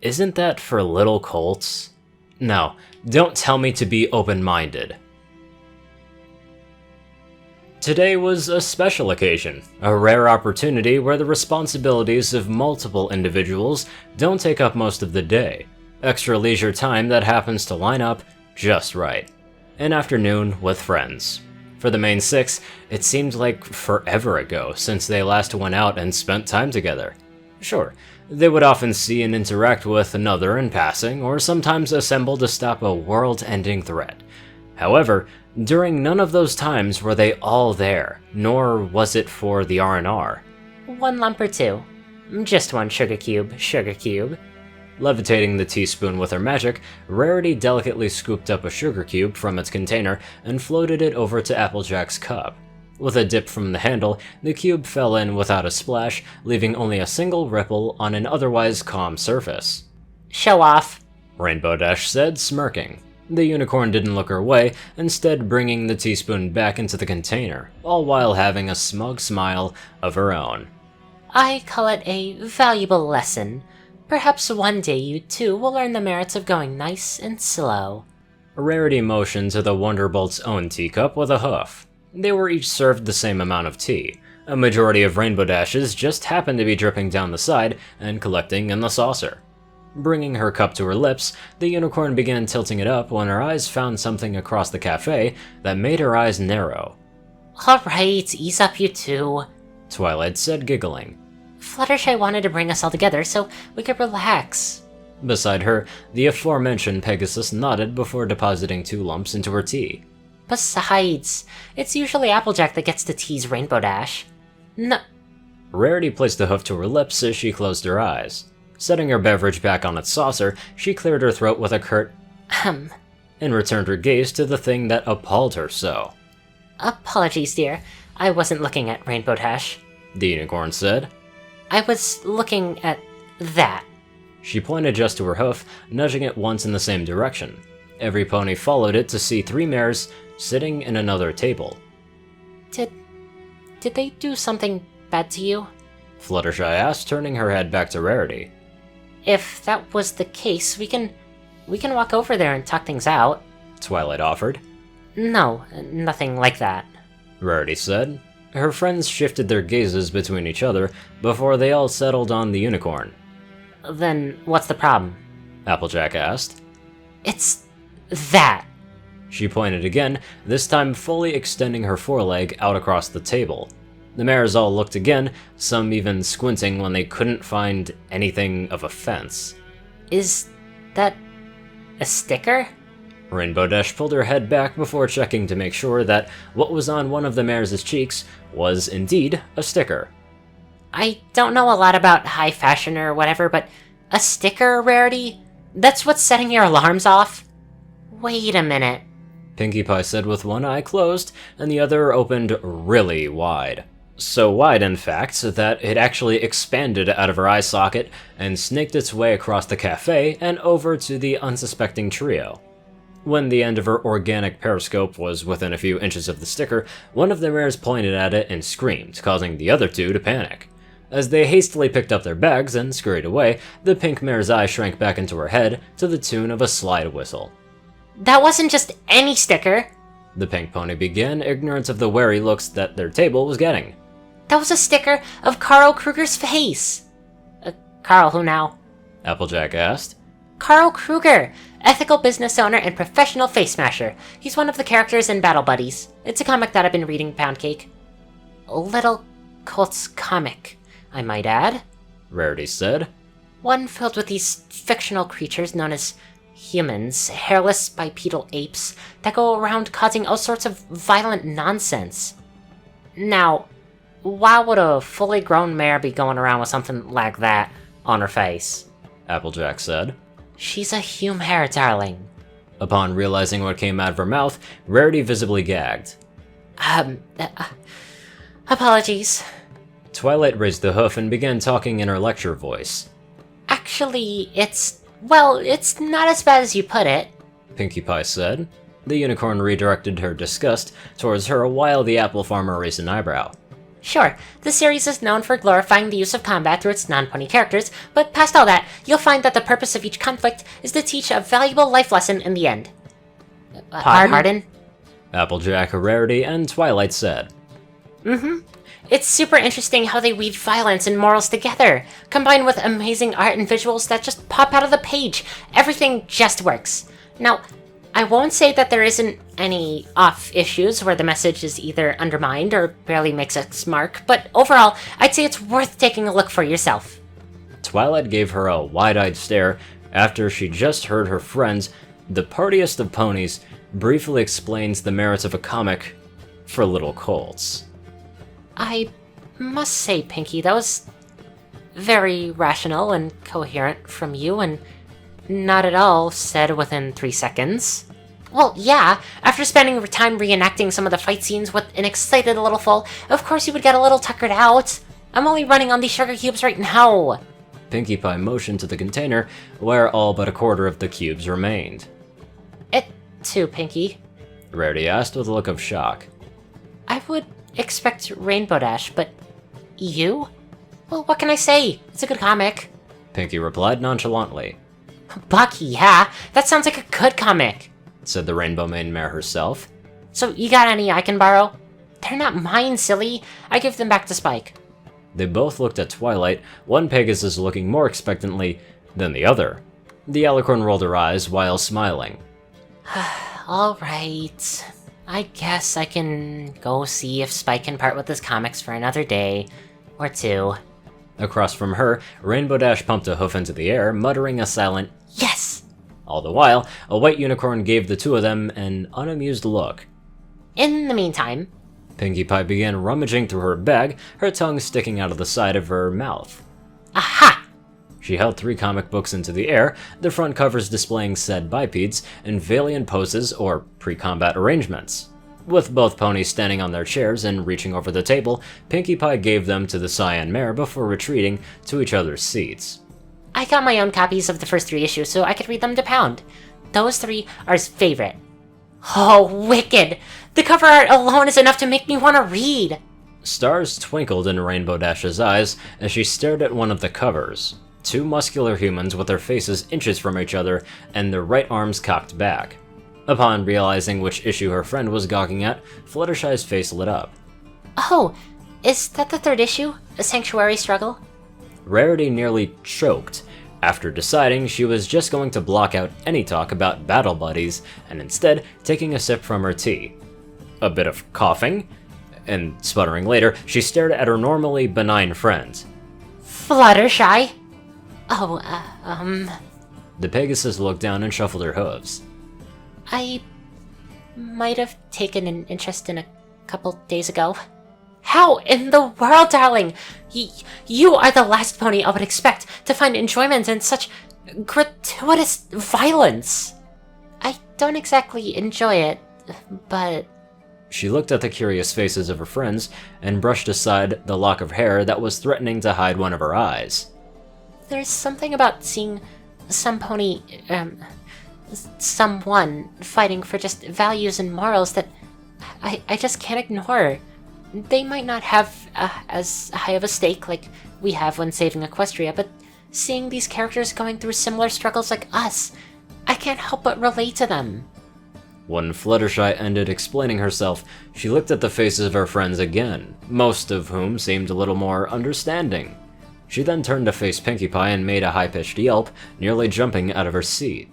isn't that for little colts? No, don't tell me to be open-minded. Today was a special occasion, a rare opportunity where the responsibilities of multiple individuals don't take up most of the day. Extra leisure time that happens to line up just right. An afternoon with friends. For the main six, it seemed like forever ago since they last went out and spent time together. Sure, they would often see and interact with another in passing, or sometimes assemble to stop a world-ending threat. However, during none of those times were they all there, nor was it for the R&R. 1 lump or 2. Just 1 sugar cube, sugar cube. Levitating the teaspoon with her magic, Rarity delicately scooped up a sugar cube from its container and floated it over to Applejack's cup. With a dip from the handle, the cube fell in without a splash, leaving only a single ripple on an otherwise calm surface. Show off, Rainbow Dash said, smirking. The unicorn didn't look her way, instead bringing the teaspoon back into the container, all while having a smug smile of her own. I call it a valuable lesson. Perhaps one day you too will learn the merits of going nice and slow. Rarity motioned to the Wonderbolt's own teacup with a hoof. They were each served the same amount of tea. A majority of Rainbow Dashes just happened to be dripping down the side and collecting in the saucer. Bringing her cup to her lips, the unicorn began tilting it up when her eyes found something across the cafe that made her eyes narrow. Alright, ease up you two, Twilight said, giggling. Fluttershy wanted to bring us all together so we could relax. Beside her, the aforementioned Pegasus nodded before depositing 2 lumps into her tea. Besides, it's usually Applejack that gets to tease Rainbow Dash. No. Rarity placed a hoof to her lips as she closed her eyes. Setting her beverage back on its saucer, she cleared her throat with a curt and returned her gaze to the thing that appalled her so. Apologies, dear. I wasn't looking at Rainbow Dash, the unicorn said. I was looking at that. She pointed just to her hoof, nudging it once in the same direction. Every pony followed it to see 3 mares sitting in another table. Did they do something bad to you? Fluttershy asked, turning her head back to Rarity. If that was the case, we can walk over there and talk things out. Twilight offered. No, nothing like that, Rarity said. Her friends shifted their gazes between each other before they all settled on the unicorn. Then what's the problem? Applejack asked. It's that. She pointed again, this time fully extending her foreleg out across the table. The mares all looked again, some even squinting when they couldn't find anything of offense. Is that a sticker? Rainbow Dash pulled her head back before checking to make sure that what was on one of the mares' cheeks was indeed a sticker. I don't know a lot about high fashion or whatever, but a sticker, Rarity? That's what's setting your alarms off? Wait a minute. Pinkie Pie said with one eye closed and the other opened really wide. So wide, in fact, that it actually expanded out of her eye socket and snaked its way across the cafe and over to the unsuspecting trio. When the end of her organic periscope was within a few inches of the sticker, one of the mares pointed at it and screamed, causing the other 2 to panic. As they hastily picked up their bags and scurried away, the pink mare's eye shrank back into her head to the tune of a slide whistle. That wasn't just any sticker, the pink pony began, ignorant of the wary looks that their table was getting. That was a sticker of Carl Kruger's face. Carl who now? Applejack asked. Carl Kruger, ethical business owner and professional face smasher. He's one of the characters in Battle Buddies. It's a comic that I've been reading, Pound Cake. A little Colts comic, I might add, Rarity said. One filled with these fictional creatures known as humans, hairless bipedal apes, that go around causing all sorts of violent nonsense. Now, why would a fully grown mare be going around with something like that on her face? Applejack said. She's a humare, darling. Upon realizing what came out of her mouth, Rarity visibly gagged. Apologies. Twilight raised the hoof and began talking in her lecture voice. Actually, it's not as bad as you put it, Pinkie Pie said. The unicorn redirected her disgust towards her while the apple farmer raised an eyebrow. Sure, the series is known for glorifying the use of combat through its non-pony characters, but past all that, you'll find that the purpose of each conflict is to teach a valuable life lesson in the end. Pardon? Applejack, Rarity, and Twilight said. It's super interesting how they weave violence and morals together, combined with amazing art and visuals that just pop out of the page. Everything just works. Now, I won't say that there isn't any off issues where the message is either undermined or barely makes its mark, but overall, I'd say it's worth taking a look for yourself. Twilight gave her a wide-eyed stare after she just heard her friends, the Partiest of Ponies, briefly explains the merits of a comic for little colts. I must say, Pinkie, that was very rational and coherent from you, and not at all said within 3 seconds. Well, yeah, after spending time reenacting some of the fight scenes with an excited little fool, of course you would get a little tuckered out. I'm only running on these sugar cubes right now. Pinkie Pie motioned to the container, where all but a quarter of the cubes remained. It too, Pinkie? Rarity asked with a look of shock. I would expect Rainbow Dash, but you? Well, what can I say? It's a good comic. Pinkie replied nonchalantly. Bucky, yeah, that sounds like a good comic, said the Rainbow Maiden Mare herself. So you got any I can borrow? They're not mine, silly. I give them back to Spike. They both looked at Twilight, one Pegasus looking more expectantly than the other. The Alicorn rolled her eyes while smiling. Alright. I guess I can go see if Spike can part with his comics for another day. Or two. Across from her, Rainbow Dash pumped a hoof into the air, muttering a silent, "Yes!" All the while, a white unicorn gave the two of them an unamused look. In the meantime, Pinkie Pie began rummaging through her bag, her tongue sticking out of the side of her mouth. Aha! She held 3 comic books into the air, the front covers displaying said bipeds in valiant poses or pre-combat arrangements. With both ponies standing on their chairs and reaching over the table, Pinkie Pie gave them to the Saiyan mare before retreating to each other's seats. I got my own copies of the first 3 issues so I could read them to Pound. Those 3 are his favorite. Oh, wicked! The cover art alone is enough to make me want to read! Stars twinkled in Rainbow Dash's eyes as she stared at one of the covers. 2 muscular humans with their faces inches from each other and their right arms cocked back. Upon realizing which issue her friend was gawking at, Fluttershy's face lit up. Oh, is that the 3rd issue? A Sanctuary Struggle? Rarity nearly choked, after deciding she was just going to block out any talk about battle buddies and instead taking a sip from her tea. A bit of coughing, and sputtering later, she stared at her normally benign friend. Fluttershy? Oh, The Pegasus looked down and shuffled her hooves. I might have taken an interest in a couple days ago. How in the world, darling? You are the last pony I would expect to find enjoyment in such gratuitous violence. I don't exactly enjoy it, but... She looked at the curious faces of her friends and brushed aside the lock of hair that was threatening to hide one of her eyes. There's something about seeing some pony, someone fighting for just values and morals that I just can't ignore. They might not have as high of a stake like we have when saving Equestria, but seeing these characters going through similar struggles like us, I can't help but relate to them. When Fluttershy ended explaining herself, she looked at the faces of her friends again, most of whom seemed a little more understanding. She then turned to face Pinkie Pie and made a high-pitched yelp, nearly jumping out of her seat.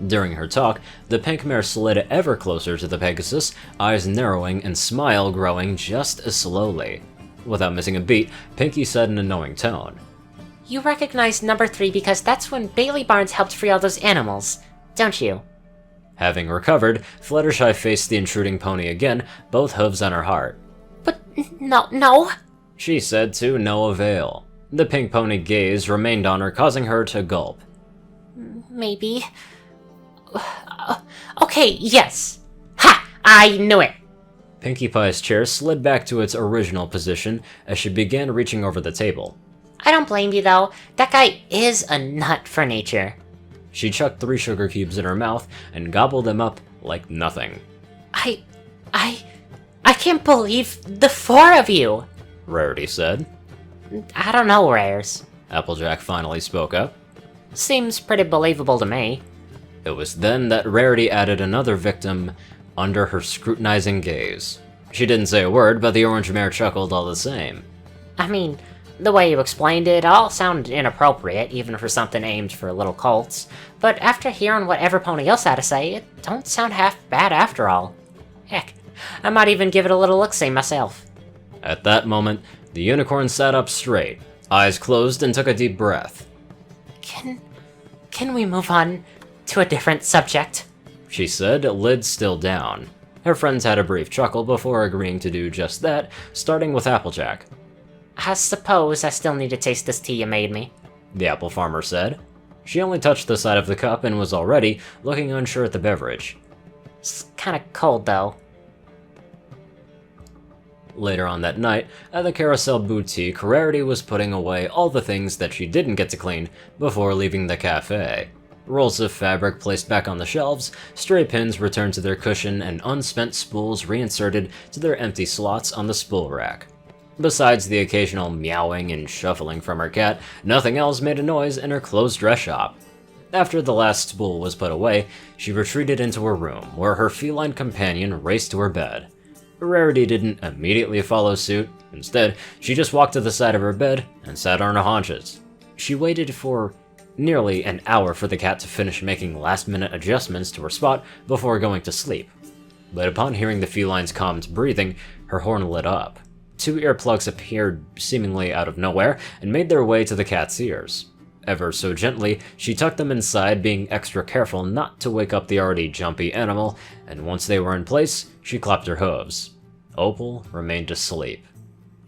During her talk, the pink mare slid ever closer to the Pegasus, eyes narrowing and smile growing just as slowly. Without missing a beat, Pinkie said in a knowing tone, You recognize number 3 because that's when Bailey Barnes helped free all those animals, don't you? Having recovered, Fluttershy faced the intruding pony again, both hooves on her heart. But no, She said to no avail. The pink pony gaze remained on her, causing her to gulp. Maybe. Okay, yes. Ha! I knew it! Pinkie Pie's chair slid back to its original position as she began reaching over the table. I don't blame you, though. That guy is a nut for nature. She chucked 3 sugar cubes in her mouth and gobbled them up like nothing. I I can't believe the four of you! Rarity said. I don't know, Rares. Applejack finally spoke up. Seems pretty believable to me. It was then that Rarity added another victim under her scrutinizing gaze. She didn't say a word, but the orange mare chuckled all the same. I mean, the way you explained it all sounded inappropriate, even for something aimed for little colts. But after hearing what Everpony else had to say, it don't sound half bad after all. Heck, I might even give it a little look-see myself. At that moment, the unicorn sat up straight, eyes closed, and took a deep breath. Can we move on to a different subject? She said, lid still down. Her friends had a brief chuckle before agreeing to do just that, starting with Applejack. I suppose I still need to taste this tea you made me, the apple farmer said. She only touched the side of the cup and was already looking unsure at the beverage. It's kinda cold, though. Later on that night, at the Carousel Boutique, Rarity was putting away all the things that she didn't get to clean before leaving the cafe. Rolls of fabric placed back on the shelves, stray pins returned to their cushion, and unspent spools reinserted to their empty slots on the spool rack. Besides the occasional meowing and shuffling from her cat, nothing else made a noise in her closed dress shop. After the last spool was put away, she retreated into her room, where her feline companion raced to her bed. Rarity didn't immediately follow suit. Instead, she just walked to the side of her bed and sat on her haunches. She waited for nearly an hour for the cat to finish making last-minute adjustments to her spot before going to sleep. But upon hearing the feline's calmed breathing, her horn lit up. 2 earplugs appeared seemingly out of nowhere and made their way to the cat's ears. Ever so gently, she tucked them inside, being extra careful not to wake up the already jumpy animal, and once they were in place, she clapped her hooves. Opal remained asleep.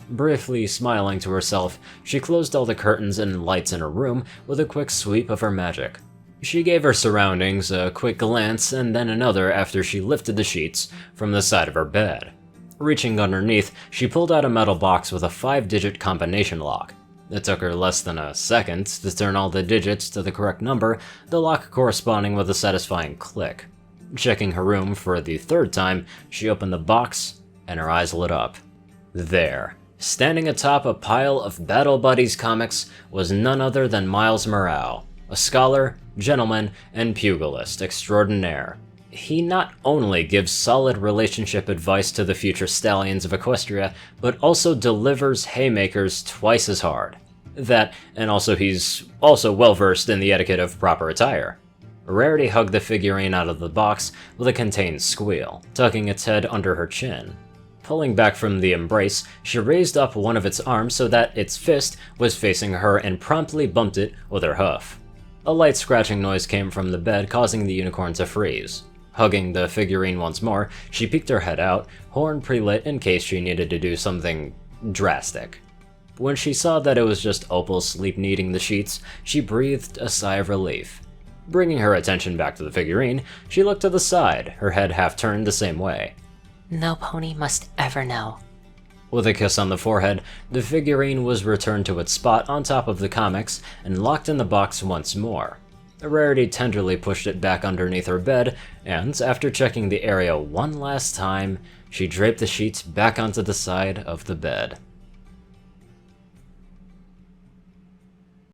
Briefly smiling to herself, she closed all the curtains and lights in her room with a quick sweep of her magic. She gave her surroundings a quick glance and then another after she lifted the sheets from the side of her bed. Reaching underneath, she pulled out a metal box with a 5-digit combination lock. It took her less than a second to turn all the digits to the correct number, the lock corresponding with a satisfying click. Checking her room for the 3rd time, she opened the box, and her eyes lit up. There, standing atop a pile of Battle Buddies comics, was none other than Miles Morale, a scholar, gentleman, and pugilist extraordinaire. He not only gives solid relationship advice to the future stallions of Equestria, but also delivers haymakers twice as hard. That, and also he's also well-versed in the etiquette of proper attire. Rarity hugged the figurine out of the box with a contained squeal, tucking its head under her chin. Pulling back from the embrace, she raised up one of its arms so that its fist was facing her and promptly bumped it with her hoof. A light scratching noise came from the bed, causing the unicorn to freeze. Hugging the figurine once more, she peeked her head out, horn pre-lit in case she needed to do something drastic. When she saw that it was just Opal sleep-kneading the sheets, she breathed a sigh of relief. Bringing her attention back to the figurine, she looked to the side, her head half turned the same way. No pony must ever know. With a kiss on the forehead, the figurine was returned to its spot on top of the comics and locked in the box once more. Rarity tenderly pushed it back underneath her bed, and after checking the area one last time, she draped the sheets back onto the side of the bed.